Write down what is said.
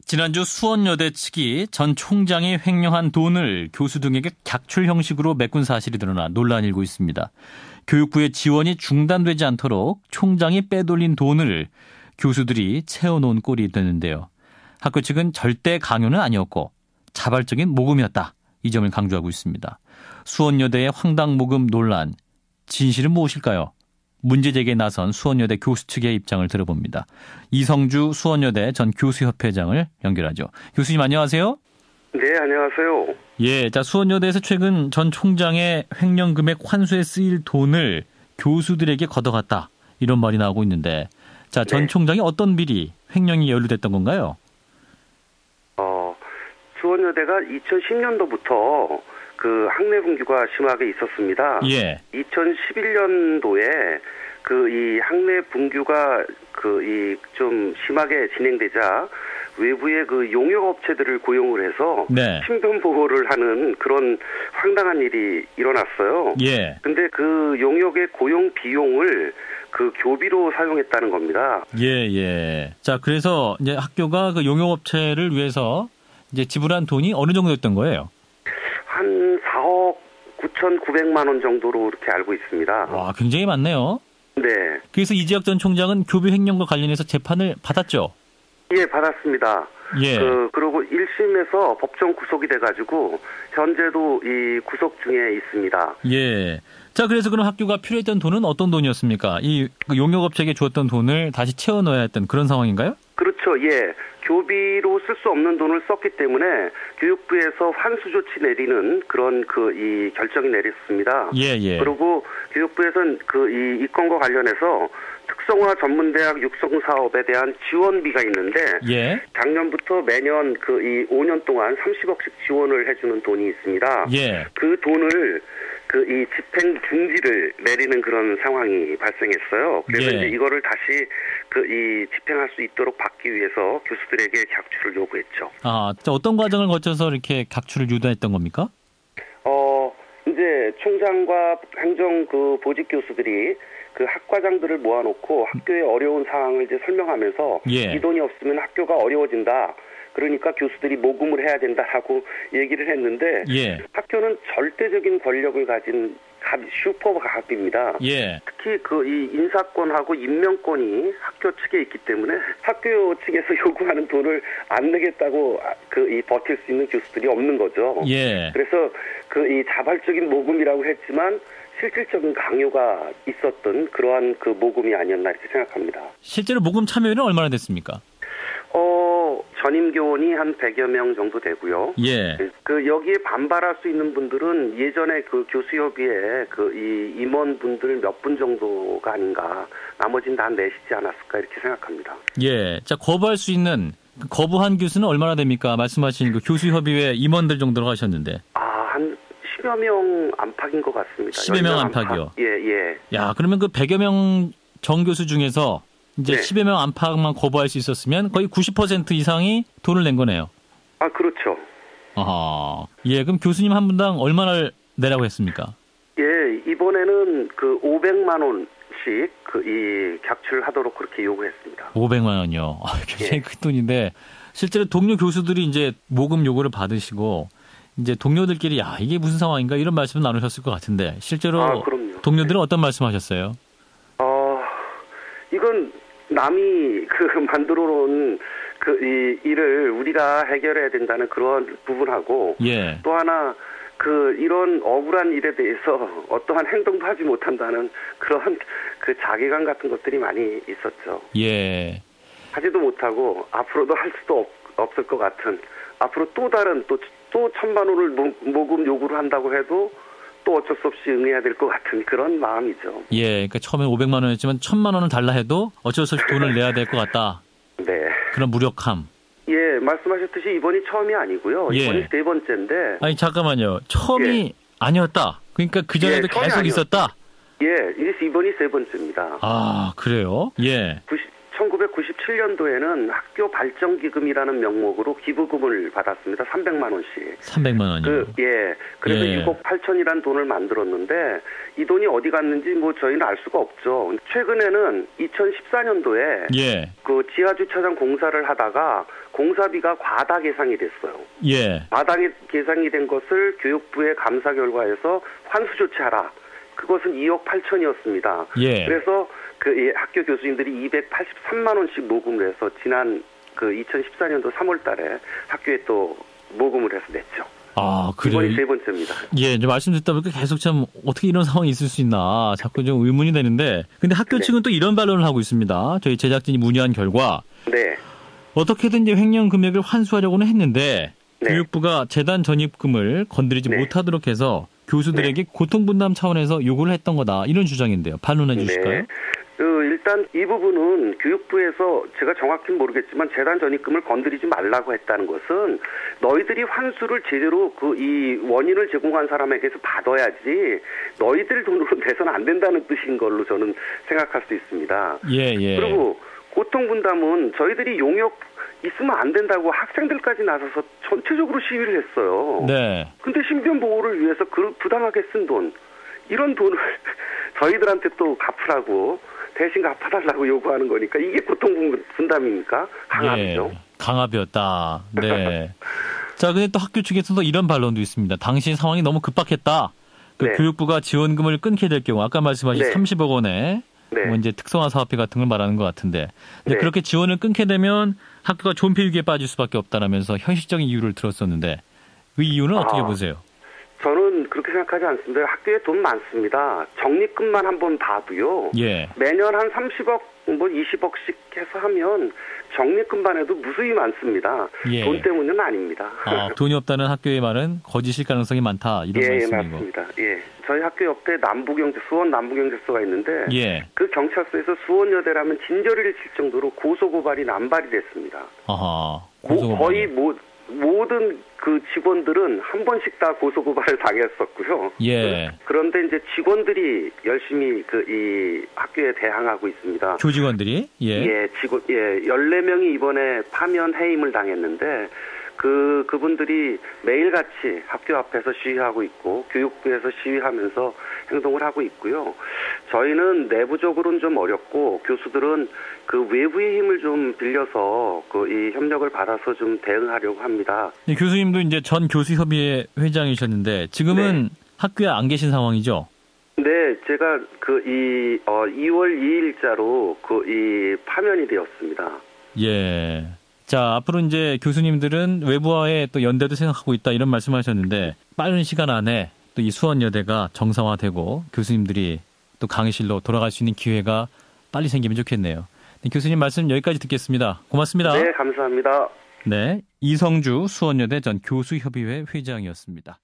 지난주 수원여대 측이 전 총장이 횡령한 돈을 교수 등에게 객출 형식으로 메꾼 사실이 드러나 논란이 일고 있습니다. 교육부의 지원이 중단되지 않도록 총장이 빼돌린 돈을 교수들이 채워놓은 꼴이 됐는데요. 학교 측은 절대 강요는 아니었고 자발적인 모금이었다. 이 점을 강조하고 있습니다. 수원여대의 황당 모금 논란, 진실은 무엇일까요? 문제 제기에 나선 수원여대 교수 측의 입장을 들어봅니다. 이성주 수원여대 전 교수협회장을 연결하죠. 교수님 안녕하세요. 네, 안녕하세요. 예, 자 수원여대에서 최근 전 총장의 횡령 금액 환수에 쓰일 돈을 교수들에게 걷어갔다. 이런 말이 나오고 있는데, 자, 전 총장이 어떤 비리 횡령이 연루됐던 건가요? 수원여대가 2010년도부터 그 학내 분규가 심하게 있었습니다. 예. 2011년도에 그 이 학내 분규가 좀 심하게 진행되자 외부의 그 용역 업체들을 고용을 해서 네. 신변 보호를 하는 그런 황당한 일이 일어났어요. 예. 근데 그 용역의 고용 비용을 그 교비로 사용했다는 겁니다. 예, 예. 자, 그래서 이제 학교가 그 용역 업체를 위해서 이제 지불한 돈이 어느 정도였던 거예요? 한 4억 9,900만 원 정도로 이렇게 알고 있습니다. 와, 굉장히 많네요. 네. 그래서 이재학 전 총장은 교비 횡령과 관련해서 재판을 받았죠? 예, 받았습니다. 예. 그리고 1심에서 법정 구속이 돼가지고 현재도 이 구속 중에 있습니다. 예. 자, 그래서 그럼 학교가 필요했던 돈은 어떤 돈이었습니까? 이 용역업체에게 주었던 돈을 다시 채워 넣어야 했던 그런 상황인가요? 그렇죠. 예. 교비로 쓸 수 없는 돈을 썼기 때문에 교육부에서 환수 조치 내리는 그런 이 결정이 내렸습니다. 예, 예. 그리고 교육부에서는 이 건과 관련해서 특성화 전문대학 육성 사업에 대한 지원비가 있는데, 예. 작년부터 매년 이 5년 동안 30억씩 지원을 해주는 돈이 있습니다. 예. 그 돈을 이 집행 중지를 내리는 그런 상황이 발생했어요. 그래서 예. 이제 이거를 다시 이 집행할 수 있도록 받기 위해서 교수들에게 객출을 요구했죠. 아, 어떤 과정을 거쳐서 이렇게 객출을 유도했던 겁니까? 이제 총장과 행정 보직 교수들이 그 학과장들을 모아놓고 학교의 어려운 상황을 이제 설명하면서 예. 이 돈이 없으면 학교가 어려워진다. 그러니까 교수들이 모금을 해야 된다라고 얘기를 했는데, 예. 학교는 절대적인 권력을 가진 슈퍼갑입니다. 예. 특히 이 인사권하고 임명권이 학교 측에 있기 때문에 학교 측에서 요구하는 돈을 안 내겠다고 이 버틸 수 있는 교수들이 없는 거죠. 예. 그래서 이 자발적인 모금이라고 했지만 실질적인 강요가 있었던 그러한 모금이 아니었나 이렇게 생각합니다. 실제로 모금 참여율은 얼마나 됐습니까? 전임 교원이 한 100여 명 정도 되고요. 예. 여기에 반발할 수 있는 분들은 예전에 교수협의회 이 임원분들 몇 분 정도가 아닌가, 나머지는 다 내시지 않았을까 이렇게 생각합니다. 예. 자, 거부할 수 있는, 거부한 교수는 얼마나 됩니까? 말씀하신 교수협의회 임원들 정도로 하셨는데. 한 10여 명 안팎인 것 같습니다. 10여 명 안팎이요? 예, 예. 야, 그러면 100여 명 정교수 중에서 이제 네. 10여 명 안팎만 거부할 수 있었으면 거의 90% 이상이 돈을 낸 거네요. 아, 그렇죠. 아하. 예, 그럼 교수님 한 분당 얼마나 내라고 했습니까? 예, 이번에는 500만 원씩 이 객출하도록 그렇게 요구했습니다. 500만 원이요. 굉장히 예. 큰 돈인데, 실제로 동료 교수들이 이제 모금 요구를 받으시고, 이제 동료들끼리 야, 이게 무슨 상황인가 이런 말씀을 나누셨을 것 같은데, 실제로 그럼요. 동료들은 어떤 말씀하셨어요? 이건 남이 만들어 놓은 이 일을 우리가 해결해야 된다는 그런 부분하고, 예. 또 하나 이런 억울한 일에 대해서 어떠한 행동도 하지 못한다는 그런 자괴감 같은 것들이 많이 있었죠. 예. 하지도 못하고 앞으로도 할 수도 없을 것 같은, 앞으로 또 다른 또 1,000만 원을 모금 요구를 한다고 해도 또 어쩔 수 없이 응해야 될 것 같은 그런 마음이죠. 예, 그러니까 처음엔 500만 원이었지만 1,000만 원을 달라 해도 어쩔 수 없이 돈을 내야 될 것 같다. 네. 그런 무력함. 예, 말씀하셨듯이 이번이 처음이 아니고요. 예. 이번이 세 번째인데. 아니 잠깐만요. 처음이 아니었다. 그러니까 그 전에도 계속 있었다. 예, 이번이 세 번째입니다. 아, 그래요? 예. 1997년도에는 학교 발전기금이라는 명목으로 기부금을 받았습니다. 300만 원씩. 300만 원이요? 그래서 예. 6억 8천이라는 돈을 만들었는데 이 돈이 어디 갔는지 뭐 저희는 알 수가 없죠. 최근에는 2014년도에 예. 그 지하주차장 공사를 하다가 공사비가 과다 계상이 됐어요. 예. 과다 계상이 된 것을 교육부의 감사 결과에서 환수 조치하라. 그것은 2억 8천이었습니다. 예. 그래서 그 학교 교수님들이 283만 원씩 모금을 해서 지난 그 2014년도 3월 달에 학교에 또 모금을 해서 냈죠. 아, 그래요? 이번이 세 번째입니다. 예, 이제 말씀 듣다 보니까 계속 참 어떻게 이런 상황이 있을 수 있나 자꾸 좀 의문이 되는데, 근데 학교 측은 또 이런 반론을 하고 있습니다. 저희 제작진이 문의한 결과 네. 어떻게든 이제 횡령 금액을 환수하려고는 했는데 네. 교육부가 재단 전입금을 건드리지 네. 못하도록 해서 교수들에게 고통분담 차원에서 요구를 했던 거다, 이런 주장인데요. 반론해 주실까요? 네. 일단 이 부분은 교육부에서 제가 정확히는 모르겠지만 재단 전입금을 건드리지 말라고 했다는 것은 너희들이 환수를 제대로 이 원인을 제공한 사람에게서 받아야지 너희들 돈으로 내서는 안 된다는 뜻인 걸로 저는 생각할 수 있습니다. 예, 예. 그리고 고통분담은 저희들이 용역 있으면 안 된다고 학생들까지 나서서 전체적으로 시위를 했어요. 네. 근데 신변 보호를 위해서 부당하게 쓴 돈, 이런 돈을 저희들한테 또 갚으라고, 대신 갚아달라고 요구하는 거니까 이게 고통분담입니까? 강압이죠. 예, 강압이었다. 네. 자, 근데 또 학교 측에서도 이런 반론도 있습니다. 당시 상황이 너무 급박했다. 네. 교육부가 지원금을 끊게 될 경우, 아까 말씀하신 네. 30억 원에 네. 뭐 이제 특성화 사업비 같은 걸 말하는 것 같은데, 근데 네. 그렇게 지원을 끊게 되면 학교가 존폐 위기에 빠질 수밖에 없다라면서 현실적인 이유를 들었었는데, 그 이유는 어떻게 보세요? 저는 그렇게 생각하지 않습니다. 학교에 돈 많습니다. 적립금만 한번 봐도요. 예. 매년 한 30억, 뭐 20억씩 해서 하면 적립금만 해도 무수히 많습니다. 예. 돈 때문은 아닙니다. 돈이 없다는 학교의 말은 거짓일 가능성이 많다, 이런 말씀이고. 맞습니다. 예. 저희 학교 옆에 수원 남부경제서가 있는데 예. 그 경찰서에서 수원여대라면 진저리를 칠 정도로 고소고발이 남발이 됐습니다. 아하. 거의 모든 그 직원들은 한 번씩 다 고소고발을 당했었고요. 예. 그런데 이제 직원들이 열심히 이 학교에 대항하고 있습니다. 교직원들이? 예. 14명이 이번에 파면 해임을 당했는데 그분들이 매일같이 학교 앞에서 시위하고 있고 교육부에서 시위하면서 행동을 하고 있고요. 저희는 내부적으로는 좀 어렵고 교수들은 그 외부의 힘을 좀 빌려서 이 협력을 받아서 좀 대응하려고 합니다. 네, 교수님도 이제 전 교수협의회 회장이셨는데 지금은 학교에 안 계신 상황이죠? 네, 제가 2월 2일자로 이 파면이 되었습니다. 예. 자, 앞으로 이제 교수님들은 외부와의 또 연대도 생각하고 있다, 이런 말씀하셨는데 빠른 시간 안에 또 이 수원여대가 정상화되고 교수님들이 또 강의실로 돌아갈 수 있는 기회가 빨리 생기면 좋겠네요. 네, 교수님 말씀 여기까지 듣겠습니다. 고맙습니다. 네, 감사합니다. 네, 이성주 수원여대 전 교수협의회 회장이었습니다.